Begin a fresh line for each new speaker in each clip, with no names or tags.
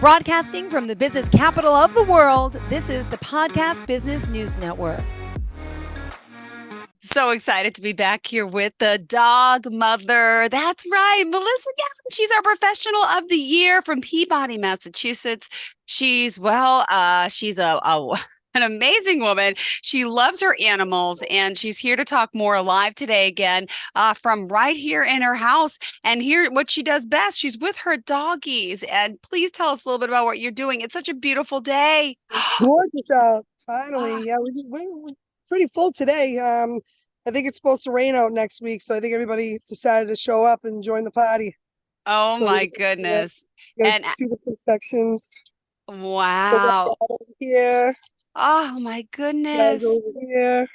Broadcasting from the business capital of the world, this is the Podcast Business News Network. So excited to be back here with the Dogmother. That's right, Melissa Guevin. She's our professional of the year from Peabody, Massachusetts. She's an amazing woman. She loves her animals, and she's here to talk more live today again from right here in her house. And here, what she does best, she's with her doggies. And please tell us a little bit about what you're doing. It's such a beautiful day.
Gorgeous out, finally. Yeah, we're pretty full today. I think it's supposed to rain out next week, so I think everybody decided to show up and join the party.
Oh
So
my goodness.
got
And
two different sections.
wow.
Over here,
Oh my
guys
goodness.
over here.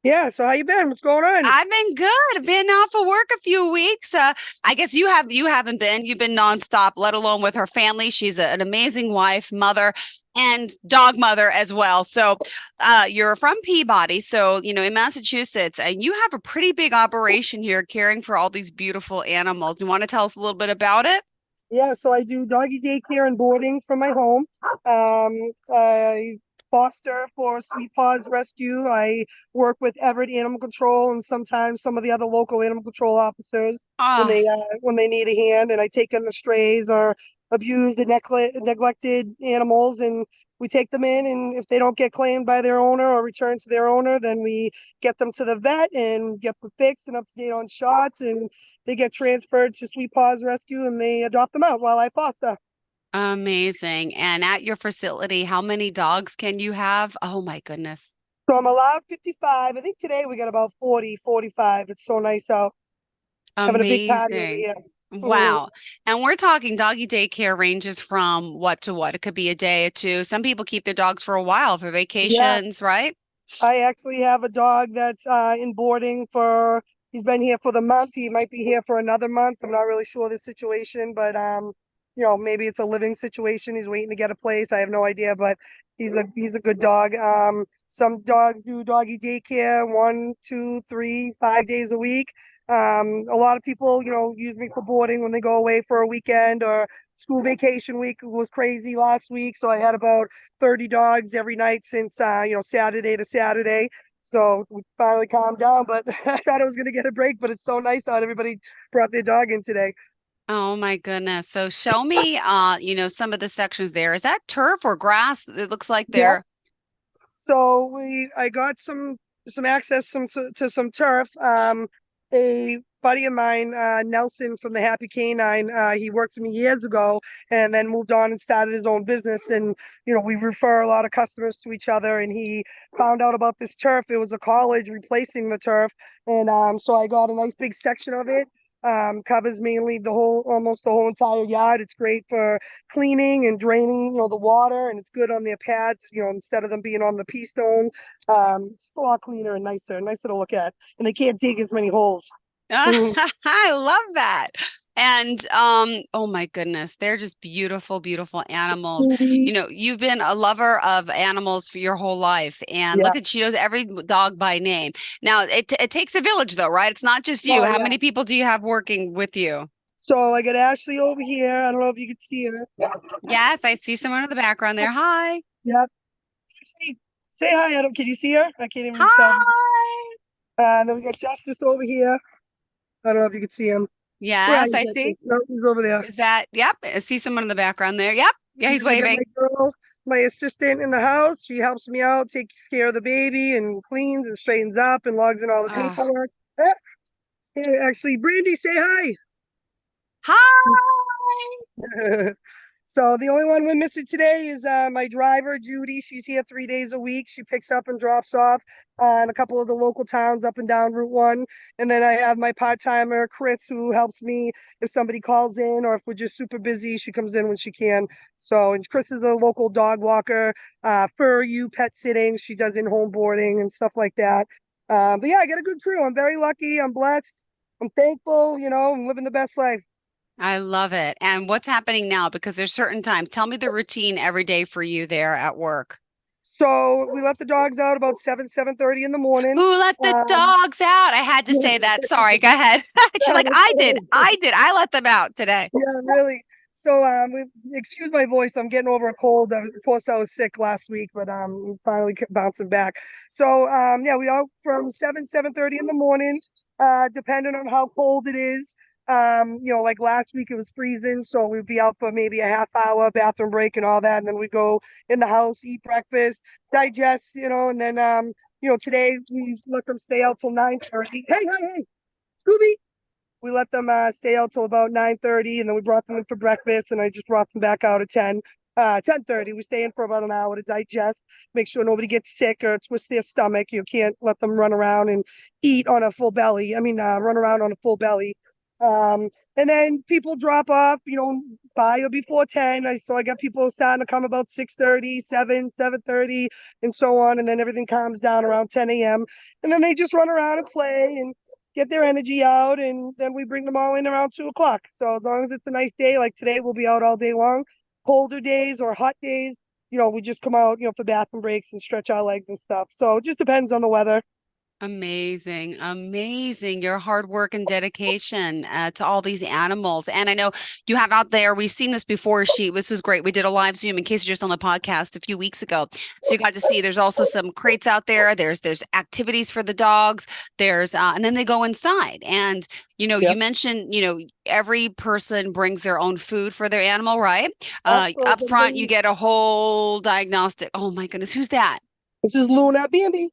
Yeah, so how you been? What's going on?
I've been good. I've been off of work a few weeks. I guess you haven't been. You've been nonstop, let alone with her family. She's an amazing wife, mother, and dog mother as well. So you're from Peabody, so in Massachusetts, and you have a pretty big operation here caring for all these beautiful animals. Do you want to tell us a little bit about it?
Yeah, so I do doggy daycare and boarding from my home. I foster for Sweet Paws Rescue. I work with Everett Animal Control and sometimes some of the other local animal control officers
Ah,
when they need a hand. And I take in the strays or abused and neglected animals, and we take them in. And if they don't get claimed by their owner or returned to their owner, then we get them to the vet and get them fixed and up to date on shots, and they get transferred to Sweet Paws Rescue and they adopt them out while I foster.
amazing. And at your facility, how many dogs can you have? Oh my goodness.
So I'm allowed 55. I think today we got about 40, 45. It's so nice out. Having a big party over
Amazing.
here. Mhm.
Wow. And we're talking doggy daycare ranges from what to what? It could be a day or two. Some people keep their dogs for a while for
Yeah,
vacations, right?
I actually have a dog that's in boarding for, he's been here for the month. He might be here for another month. I'm not really sure the situation, but maybe it's a living situation. He's waiting to get a place. I have no idea, but he's a good dog. Some dogs do doggy daycare 1, 2, 3, 5 days a week. A lot of people, use me for boarding when they go away for a weekend or school vacation week. It was crazy last week, so I had about 30 dogs every night since Saturday to Saturday. So we finally calmed down, but I thought I was gonna get a break, but it's so nice out. Everybody brought their dog in today.
Oh my goodness. So show me some of the sections there. Is that turf or grass? It looks like
Yeah.
they're
So I got some access to some turf. A buddy of mine, Nelson from the Happy Canine, he worked for me years ago and then moved on and started his own business. And we refer a lot of customers to each other. And he found out about this turf. It was a college replacing the turf, and so I got a nice big section of it. Covers mainly almost the whole entire yard. It's great for cleaning and draining, the water, and it's good on their pads, instead of them being on the pea stones. It's a lot cleaner and nicer to look at, and they can't dig as many holes. Mhm.
I love that. And oh my goodness, they're just beautiful, beautiful animals.
Sweet.
You've been a lover of animals for your whole life, and
Yeah.
look at she knows every dog by name. Now, it takes a village though, right? It's not just you.
Oh
How
yeah.
many people do you have working with you?
So I got Ashley over here. I don't know if you can see her.
Yes, I see someone in the background there. Hi.
Yep. Say hi, Adam. Can you see her? I can't even tell.
Hi.
Then we got Justice over here. I don't know if you can see him. Where are
Yes,
you,
I see.
Justice? No, he's over there.
Is that, yep, I see someone in the background there. Yep. Yeah,
And
he's
then I got
waving.
my girl, my assistant in the house. She helps me out, takes care of the baby, and cleans and straightens up and logs in all the
Ah,
paperwork. Actually, Brandy, say hi.
hi.
So the only one we're missing today is my driver, Judy. She's here 3 days a week. She picks up and drops off in a couple of the local towns up and down Route 1. And then I have my part-timer, Chris, who helps me if somebody calls in or if we're just super busy. She comes in when she can. So, and Chris is a local dog walker, for you pet sitting. She does in-home boarding and stuff like that. But yeah, I got a good crew. I'm very lucky. I'm blessed. I'm thankful. I'm living the best life.
I love it. And what's happening now? Because there's certain times. Tell me the routine every day for you there at work.
So we let the dogs out about 7:30 in the morning.
Who let the
Um,
dogs out? I had to say that. Sorry, go ahead. She's like, I did. I did. I let them out today.
yeah, really. So excuse my voice. I'm getting over a cold. Of course, I was sick last week, but finally bouncing back. So yeah, we out from 7:30 in the morning, depending on how cold it is. Like last week it was freezing, so we'd be out for maybe a half hour bathroom break and all that, and then we go in the house, eat breakfast, digest, and then today we let them stay out till 9:30. Hey, Scooby. We let them stay out till about 9:30, and then we brought them in for breakfast, and I just brought them back out at 10:30. We stay in for about an hour to digest, make sure nobody gets sick or twist their stomach. You can't let them run around and eat on a full belly. I mean, run around on a full belly. And then people drop off, by or before 10. So I got people starting to come about 6:30, 7:30, and so on. And then everything calms down around 10 a.m. And then they just run around and play and get their energy out, and then we bring them all in around 2 o'clock. So as long as it's a nice day, like today, we'll be out all day long. Colder days or hot days, we just come out, for bathroom breaks and stretch our legs and stuff. So it just depends on the weather.
Amazing, amazing. Your hard work and dedication to all these animals. And I know you have out there, we've seen this before, this was great. We did a live Zoom in case you're just on the podcast a few weeks ago. So you got to see there's also some crates out there. There's activities for the dogs. And then they go inside. And you
Yep.
mentioned, every person brings their own food for their animal, right?
Also,
Up front, you get a whole diagnostic. Oh my goodness, who's that?
this is Luna Bambi.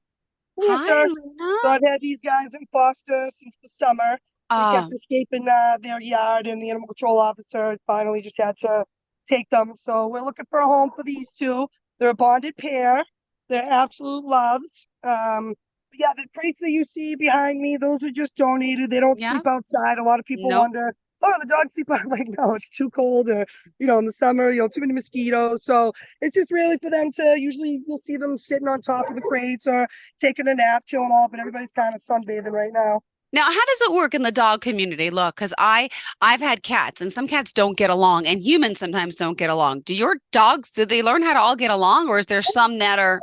Hi,
Answer.
Luna.
So I've had these guys in foster since the summer. They kept
Oh,
escaping their yard, and the animal control officer finally just had to take them. So we're looking for a home for these two. They're a bonded pair. They're absolute loves. Yeah, the crates that you see behind me, those are just donated. They don't
yeah.
sleep outside. A lot of people
Nope.
wonder, oh, the dogs sleep out. I'm like, no, it's too cold, or in the summer, too many mosquitoes. So it's just really for them to. Usually, you'll see them sitting on top of the crates or taking a nap, chilling off, but everybody's kind of sunbathing right now.
Now, how does it work in the dog community? Look, because I've had cats, and some cats don't get along, and humans sometimes don't get along. Do your dogs, do they learn how to all get along, or is there some that are,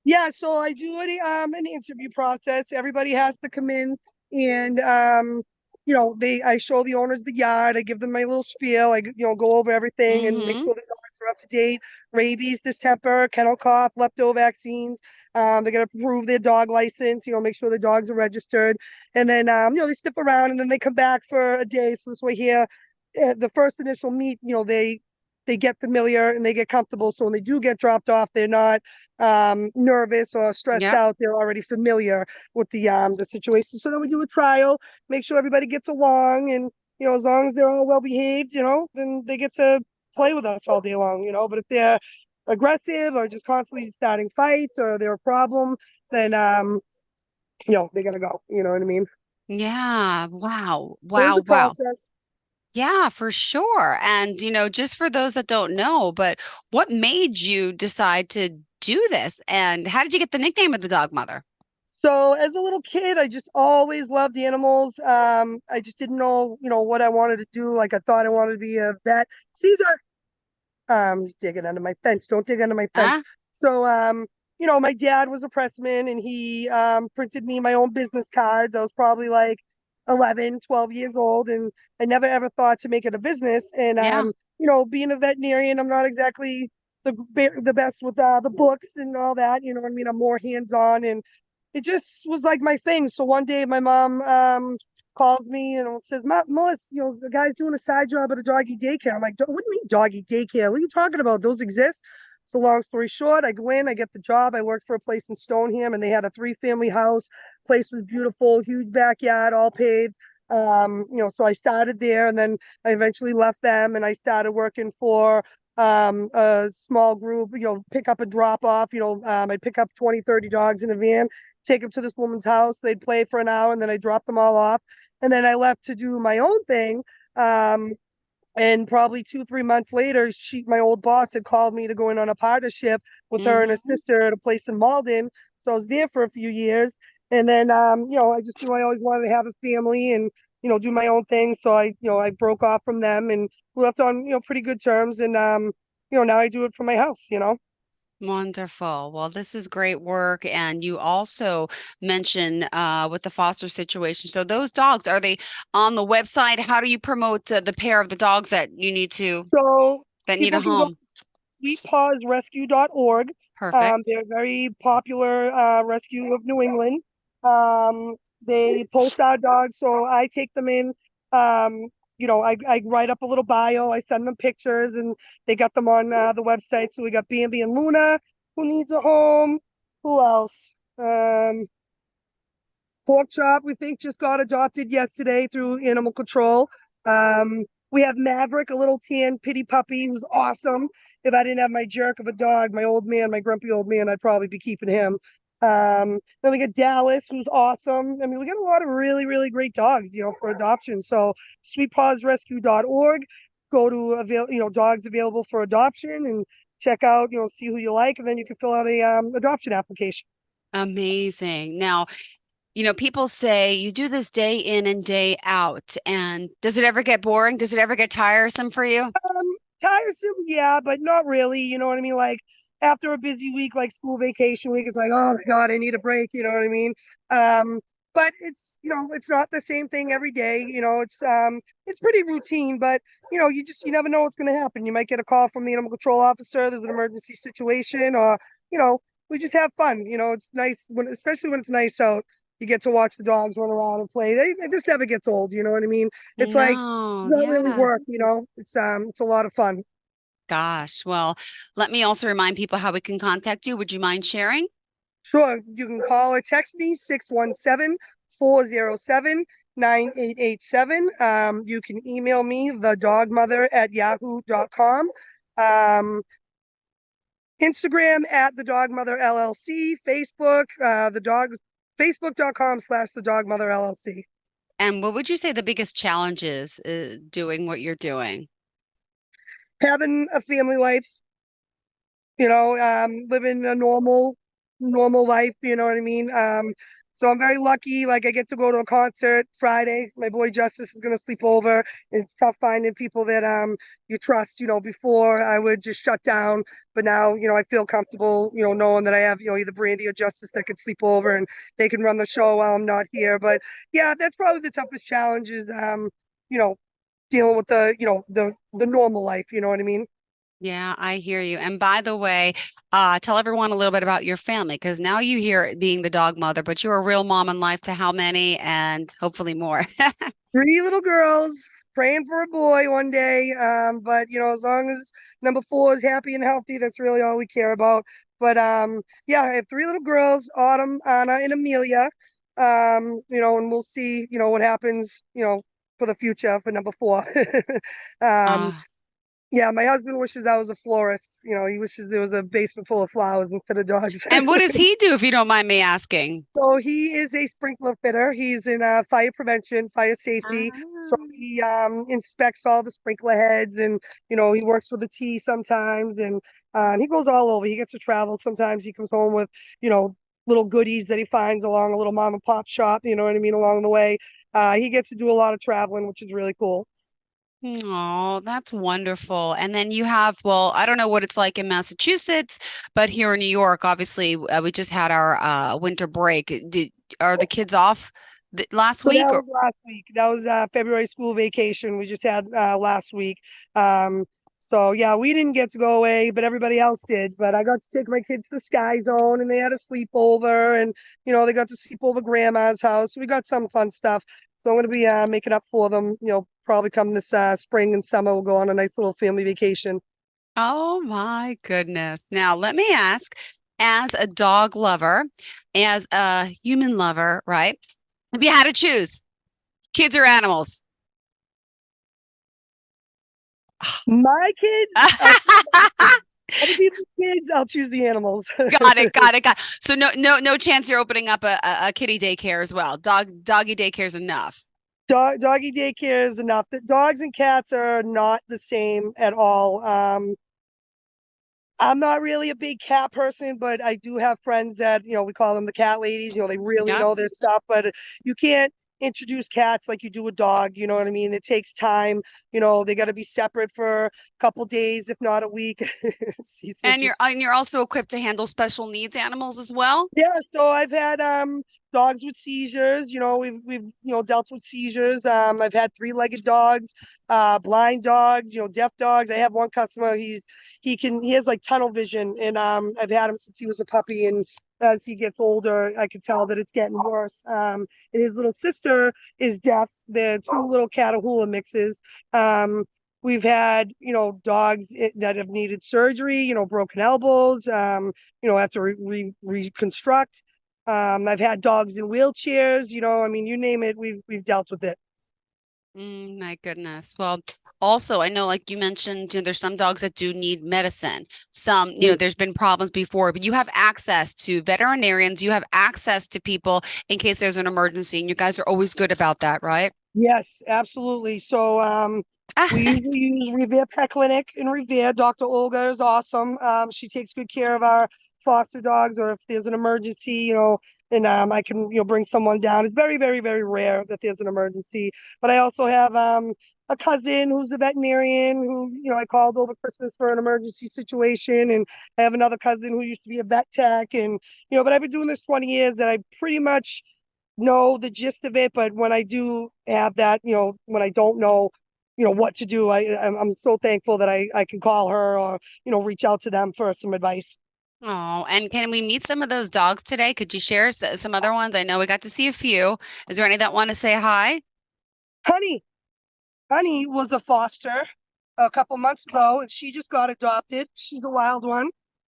Yeah, so I do an interview process. Everybody has to come in, and I show the owners the yard. I give them my little spiel. Go over everything and make
mm-hmm,
sure the dogs are up to date. Rabies, distemper, kennel cough, lepto vaccines. They're gonna prove their dog license. Make sure the dogs are registered, and then they step around, and then they come back for a day. So this way here, the first initial meet, they get familiar and they get comfortable. So when they do get dropped off, they're not nervous or stressed
yep,
out. They're already familiar with the situation. So then we do a trial, make sure everybody gets along, and as long as they're all well behaved, then they get to play with us all day long. But if they're aggressive or just constantly starting fights or they're a problem, then they gotta go. You know what I mean?
yeah, wow,
So it's
wow,
a
wow.
process.
Yeah, for sure. And, just for those that don't know, but what made you decide to do this? And how did you get the nickname of the dog mother?
So as a little kid, I just always loved animals. I just didn't know, what I wanted to do. Like I thought I wanted to be a vet. Caesar, he's digging under my fence. Don't dig under my fence.
Huh?
So, my dad was a pressman, and he printed me my own business cards. I was probably like 11, 12 years old, and I never ever thought to make it a business. And
Yeah.
being a veterinarian, I'm not exactly the best with the books and all that. You know what I mean? I'm more hands on, and it just was like my thing. So one day, my mom called me and says, Melissa, the guy's doing a side job at a doggy daycare. I'm like, what do you mean doggy daycare? What are you talking about? Those exist? So long story short, I go in, I get the job. I worked for a place in Stoneham, and they had a 3-family house. Place was beautiful, huge backyard, all paved. So I started there, and then I eventually left them, and I started working for a small group, pick up a drop off, I'd pick up 20, 30 dogs in a van, take them to this woman's house. They'd play for an hour, and then I drop them all off. And then I left to do my own thing. Um, and probably 2, 3 months later, my old boss had called me to go in on a partnership with her and her
Mm-hmm.
sister at a place in Malden. So I was there for a few years. And then, I just knew I always wanted to have a family and, do my own thing. So I broke off from them, and we left on, pretty good terms. And, now I do it from my house.
Wonderful. Well, this is great work. And you also mentioned with the foster situation. So those dogs, are they on the website? How do you promote the pair of the dogs that you need to
So
that need a
people can go
home?
to sweetpawsrescue.org.
Perfect.
They're a very popular rescue of New England. They post our dogs, so I take them in. Um, I write up a little bio. I send them pictures, and they got them on the website. So we got Bambi and Luna, who needs a home. Who else? Pork chop, we think, just got adopted yesterday through animal control. We have Maverick, a little tan pity puppy who's awesome. If I didn't have my jerk of a dog, my old man, my grumpy old man, I'd probably be keeping him. Then we got Dallas, who's awesome. I mean, we got a lot of really, really great dogs, for adoption. So sweetpawsrescue.org, go to dogs available for adoption and check out, see who you like, and then you can fill out a adoption application.
Amazing. Now, people say you do this day in and day out. And does it ever get boring? Does it ever get tiresome for you?
Tiresome, yeah, but not really. You know what I mean? Like after a busy week, like school vacation week, it's like, oh my God, I need a break. You know what I mean? Um, but it's not the same thing every day. It's pretty routine, but you never know what's going to happen. You might get a call from the animal control officer. There's an emergency situation, or you know, we just have fun. It's nice especially when it's nice out. You get to watch the dogs run around and play. It just never gets old. You know what I mean? It's like
No,
not really
yeah.
work, it's a lot of fun.
Gosh. Well, let me also remind people how we can contact you. Would you mind sharing?
Sure, you can call or text me 617-407-9887. You can email me thedogmother@yahoo.com. Instagram at the Dogmother LLC, Facebook, the dogs Facebook.com/the Dogmother LLC.
And what would you say the biggest challenge is doing what you're doing?
Having a family life, living a normal life, you know what I mean? So I'm very lucky. Like I get to go to a concert Friday. My boy Justice is gonna sleep over. It's tough finding people that you trust. Before I would just shut down, but now, I feel comfortable, knowing that I have, either Brandy or Justice that could sleep over and they can run the show while I'm not here. But yeah, that's probably the toughest challenge is you know, dealing with the normal life, you know what I mean?
Yeah, I hear you. And by the way, tell everyone a little bit about your family because now you hear it being the dog mother, but you're a real mom in life to how many and hopefully more.
Three little girls, praying for a boy one day. But as long as number four is happy and healthy, that's really all we care about. But yeah, I have three little girls, Autumn, Anna, and Amelia. And we'll see, what happens, for the future for number four. um,
uh,
yeah, my husband wishes I was a florist. He wishes there was a basement full of flowers instead of dogs.
and what does he do, if you don't mind me asking?
So he is a sprinkler fitter. He's in fire prevention, fire safety. So
Ah.
he inspects all the sprinkler heads, and he works for the T sometimes, and he goes all over. He gets to travel. Sometimes he comes home with you know little goodies that he finds along a little mom and pop shop. You know what I mean, along the way. He gets to do a lot of traveling, which is really cool.
Oh, that's wonderful. And then you have, well, I don't know what it's like in Massachusetts, but here in New York, obviously, we just had our winter break. Are the kids off last
So that
week or?
was last week. That was February school vacation we just had last week. So yeah, we didn't get to go away, but everybody else did. But I got to take my kids to Sky Zone, and they had a sleepover, and they got to sleep over grandma's house. We got some fun stuff. So I'm gonna be making up for them. Probably come this spring and summer. We'll go on a nice little family vacation.
Oh my goodness. Now, let me ask, as a dog lover, as a human lover, right? If you had to choose kids or animals?
My kids, I'll choose my kids. Other people's kids, I'll choose the animals.
Got it, got it, got it. So no chance you're opening up a kitty daycare as well. Doggy daycare is enough.
Doggy daycare is enough. The dogs and cats are not the same at all. I'm not really a big cat person, but I do have friends that, we call them the cat ladies. They really
Yep.
know their stuff, but you can't introduce cats like you do a dog, you know what I mean? It takes time, they got to be separate for a couple days, if not a week. Cecil just
And you're also equipped to handle special needs animals as well.
Yeah, so I've had dogs with seizures, we've dealt with seizures. I've had three-legged dogs, blind dogs, deaf dogs. I have one customer, he has like tunnel vision, and I've had him since he was a puppy, and as he gets older, I can tell that it's getting worse. And his little sister is deaf. They're two little Catahoula mixes. Um We've had, dogs that have needed surgery, broken elbows. Have to reconstruct. I've had dogs in wheelchairs, I mean, you name it, we've dealt with it.
My goodness. Well, also, I know, like you mentioned, there's some dogs that do need medicine. Some,
Mm.
there's been problems before, but you have access to veterinarians. You have access to people in case there's an emergency, and you guys are always good about that, right?
Yes, absolutely. So we usually use Revere Pet Clinic in Revere. Dr. Olga is awesome. She takes good care of our foster dogs, or if there's an emergency, and I can, bring someone down. It's very, very, very rare that there's an emergency. But I also have a cousin who's a veterinarian who, I called over Christmas for an emergency situation, and I have another cousin who used to be a vet tech, and but I've been doing this 20 years, and I pretty much know the gist of it, but when I do have that, when I don't know, what to do, I'm so thankful that I can call her, or reach out to them for some advice.
Oh, and can we meet some of those dogs today? Could you share some other ones? I know we got to see a few. Is there any that want to say hi?
Honey, Honey was a foster a couple months ago, and she just got adopted. She's a wild one.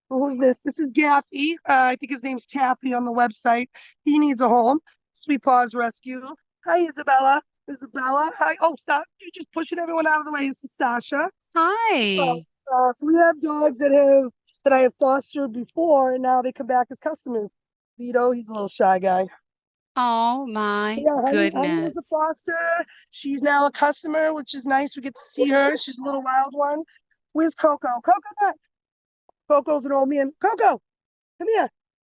Who's this? This is Gaffy. I think his name's Taffy on the website. He needs a home. Sweet Paws Rescue. Hi, Isabella. Isabella. Hi. Oh, you're just pushing everyone out of the way. This is Sasha.
Hi.
So we have dogs that I have fostered before, and now they come back as customers. Vito, he's a little shy guy.
Oh my
Yeah, Honey was a
goodness.
foster. She's now a customer, which is nice. We get to see her. She's a little wild one. Where's Coco? Coco, Coco's an old man. Coco, come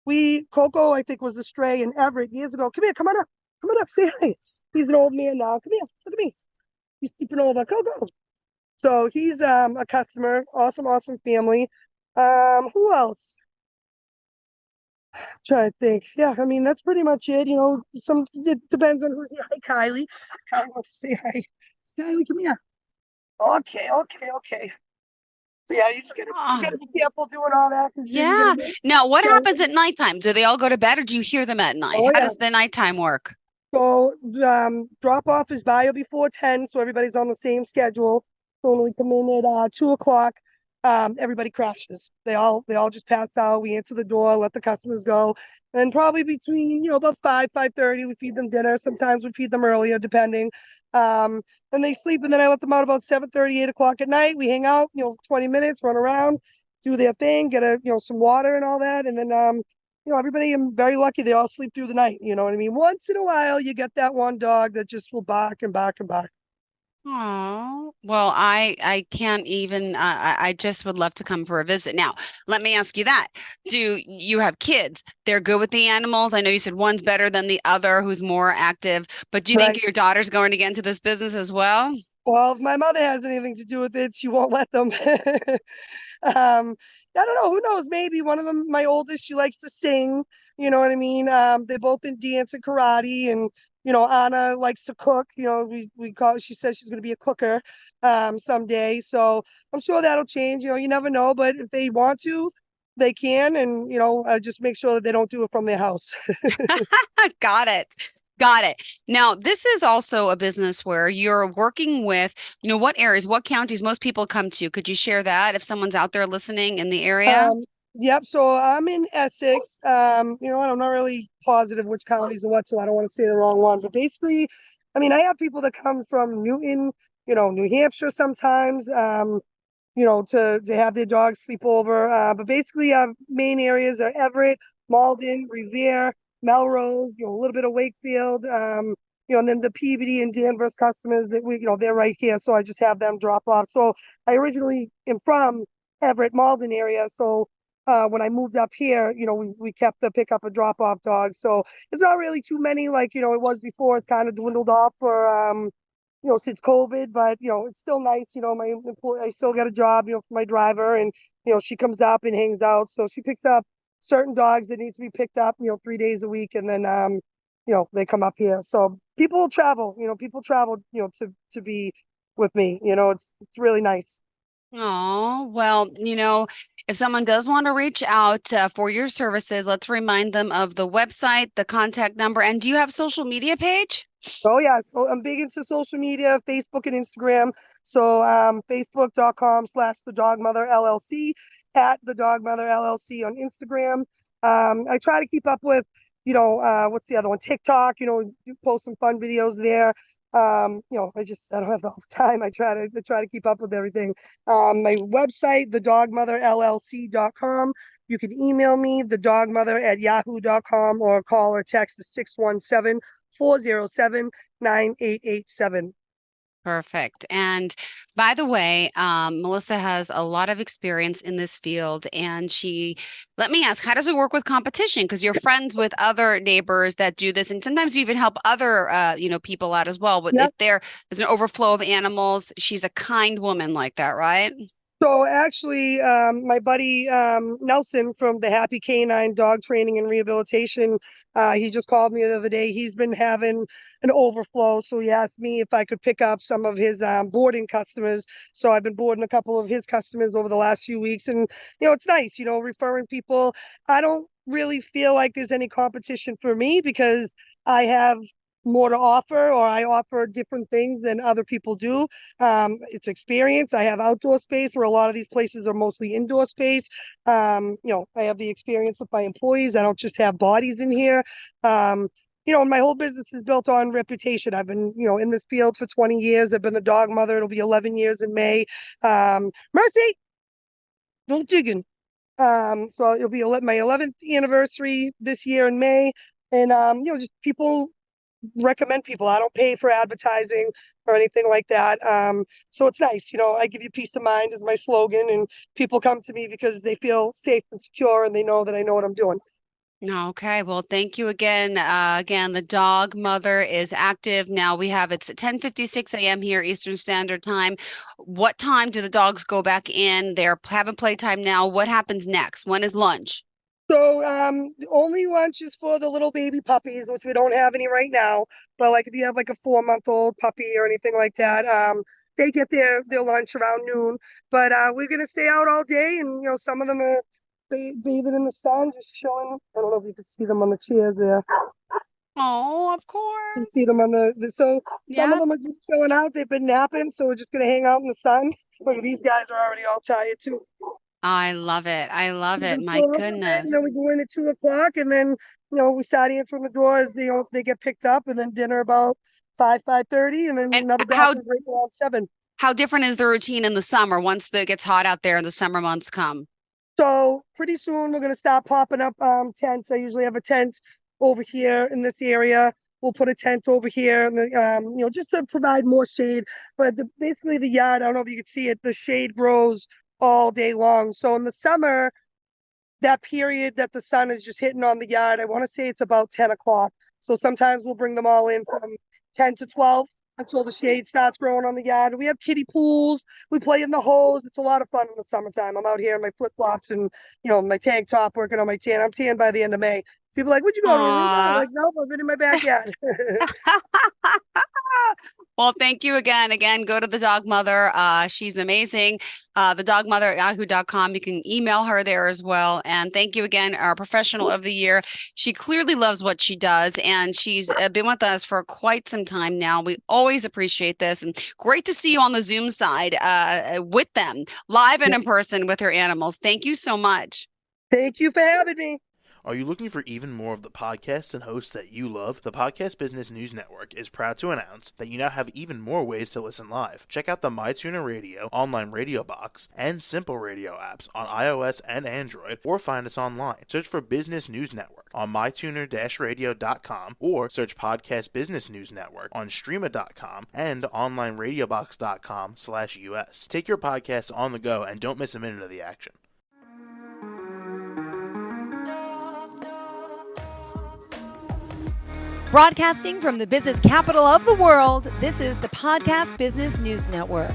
here. Coco, I think, was a stray in Everett years ago. Come here, come on up. Come on up, say hi. He's an old man now. Come here, look at me. He's sleeping over. Coco. So he's a customer. Awesome, awesome family. Who else? Trying to think. Yeah, I mean that's pretty much it. It depends on who's here. Hi, Kylie. Kylie wants to say hi. Kylie, come here. Okay, okay, okay. So yeah, you gotta be careful doing all that because then you're
Yeah.
gonna get.
Now, what
Yeah.
happens at nighttime? Do they all go to bed or do you hear them at night?
Oh
How
yeah.
does the nighttime work?
So drop off is bio before 10, so everybody's on the same schedule. So when we come in at 2 o'clock, everybody crashes. They all just pass out. We answer the door, let the customers go. And probably between, about 5:30, we feed them dinner. Sometimes we feed them earlier, depending. Um, and they sleep, and then I let them out about 7:30, 8 o'clock at night. We hang out, 20 minutes, run around, do their thing, get some water and all that, and then everybody, I'm very lucky. They all sleep through the night. You know what I mean? Once in a while, you get that one dog that just will bark and bark and bark.
Oh, well, I can't even I just would love to come for a visit. Now, let me ask you that. Do you have kids? They're good with the animals. I know you said one's better than the other who's more active, but do you think
Right.
your daughter's going to get into this business as well?
Well, if my mother has anything to do with it, she won't let them. um, I don't know. Who knows? Maybe one of them, my oldest, she likes to sing. You know what I mean? They're both in dance and karate, and Anna likes to cook. She says she's going to be a cooker someday. So I'm sure that'll change. You never know. But if they want to, they can, and just make sure that they don't do it from their house.
Got it. Got it. Now, this is also a business where you're working with, what areas, what counties most people come to. Could you share that if someone's out there listening in the area?
Yep. So I'm in Essex. And I'm not really positive which counties and what, so I don't want to say the wrong one. But basically, I mean, I have people that come from Newton, New Hampshire sometimes, to have their dogs sleep over. But basically, main areas are Everett, Malden, Revere, Melrose, a little bit of Wakefield, and then the Peabody and Danvers customers that they're right here. So I just have them drop off. So I originally am from Everett, Malden area. So when I moved up here, we kept the pick up and drop off dogs. So it's not really too many like, it was before. It's kind of dwindled off for, since COVID, but, it's still nice. My employee, I still got a job, for my driver, and, she comes up and hangs out. So she picks up certain dogs that need to be picked up, 3 days a week. And then, they come up here. So people travel, to be with me, it's really nice.
Oh, well, if someone does want to reach out for your services, let's remind them of the website, the contact number, and do you have social media page?
Oh yeah, so I'm big into social media, Facebook and Instagram. So Facebook.com/ the Dogmother LLC, at the Dogmother LLC on Instagram. I try to keep up with, what's the other one? TikTok, post some fun videos there. I don't have all the time. I try to keep up with everything. My website, thedogmotherllc.com. You can email me, thedogmother@yahoo.com, or call or text the 617-407-9887.
Perfect. And by the way, Melissa has a lot of experience in this field, and let me ask, how does it work with competition? Because you're friends with other neighbors that do this, and sometimes you even help other, people out as well. But
Yeah.
if there's an overflow of animals, she's a kind woman like that, right?
So actually, my buddy Nelson from the Happy Canine Dog Training and Rehabilitation, he just called me the other day. He's been having an overflow, so he asked me if I could pick up some of his boarding customers. So I've been boarding a couple of his customers over the last few weeks, and it's nice, referring people. I don't really feel like there's any competition for me because I have more to offer, or I offer different things than other people do. It's experience. I have outdoor space where a lot of these places are mostly indoor space. I have the experience with my employees. I don't just have bodies in here. And my whole business is built on reputation. I've been, in this field for 20 years. I've been a dog mother. It'll be 11 years in May. Mercy, don't digging. So it'll be my 11th anniversary this year in May. And, just people recommend people. I don't pay for advertising or anything like that. So it's nice. I give you peace of mind is my slogan, and people come to me because they feel safe and secure, and they know that I know what I'm doing.
Okay, well, thank you again. Again, the Dog Mother is active now. It's at 10:56 a.m. here Eastern Standard Time. What time do the dogs go back in? They're having playtime now. What happens next? When is lunch?
So the only lunch is for the little baby puppies, which we don't have any right now. But like if you have like a 4-month-old puppy or anything like that, they get their lunch around noon. But we're gonna stay out all day, and some of them are bathing in the sun, just chilling. I don't know if you can see them on the chairs there.
Oh, of
You see
course.
them on so some of
Yeah,
them are just chilling out. They've been napping, so we're just gonna hang out in the sun. Look, these guys are already all tired too.
I love it. I love
We
it.
just
My
go out for a bit, and then
goodness.
we go in at 2 o'clock, and then we start answering the doors. They get picked up, and then dinner about 5:30, and then
And
another dog
how
comes right around 7.
how different is the routine in the summer once it gets hot out there and the summer months come?
So pretty soon we're gonna start popping up tents. I usually have a tent over here in this area. We'll put a tent over here, and just to provide more shade. But basically the yard, I don't know if you can see it, the shade grows all day long. So in the summer, that period that the sun is just hitting on the yard, I want to say it's about 10 o'clock. So sometimes we'll bring them all in from 10 to 12 until the shade starts growing on the yard. We have kiddie pools. We play in the hose. It's a lot of fun in the summertime. I'm out here in my flip flops and, my tank top working on my tan. I'm tan by the end of May. People are like, would you go to Aruba? I'm
Aw.
like, nope, I've been in my backyard.
Well, thank you again. Again, go to the Dog Mother. She's amazing. The Dog Mother at yahoo.com. You can email her there as well. And thank you again, our professional of the year. She clearly loves what she does, and she's been with us for quite some time now. We always appreciate this, and great to see you on the Zoom side with them, live and
Yeah.
in person with her animals. Thank you so much.
Thank you for having me.
Are you looking for even more of the podcasts and hosts that you love? The Podcast Business News Network is proud to announce that you now have even more ways to listen live. Check out the MyTuner Radio, online radio box, and Simple Radio apps on iOS and Android, or find us online. Search for Business News Network on mytuner-radio.com, or search Podcast Business News Network on streama.com and onlineradiobox.com/US. Take your podcast on the go and don't miss a minute of the action.
Broadcasting from the business capital of the world, this is the Podcast Business News Network.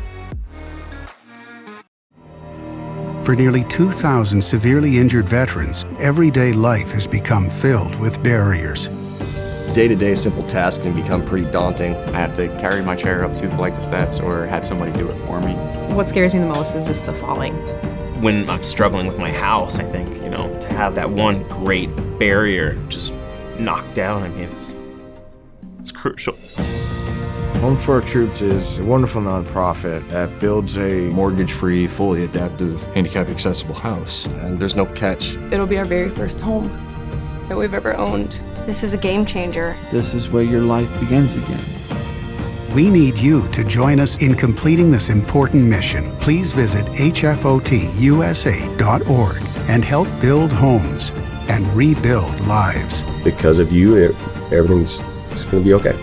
For nearly 2,000 severely injured veterans, everyday life has become filled with barriers.
Day-to-day simple tasks can become pretty daunting.
I have to carry my chair up 2 flights of steps or have somebody do it for me.
What scares me the most is just the falling.
When I'm struggling with my house, I think, to have that one great barrier just knocked down, it's crucial.
Home for Our Troops is a wonderful nonprofit that builds a
mortgage-free, fully adaptive, handicap-accessible house.
And there's no catch.
It'll be our very first home that we've ever owned. This is a game changer.
This is where your life begins again.
We need you to join us in completing this important mission. Please visit hfotusa.org and help build homes and rebuild lives.
Because of you, everything's going to be okay.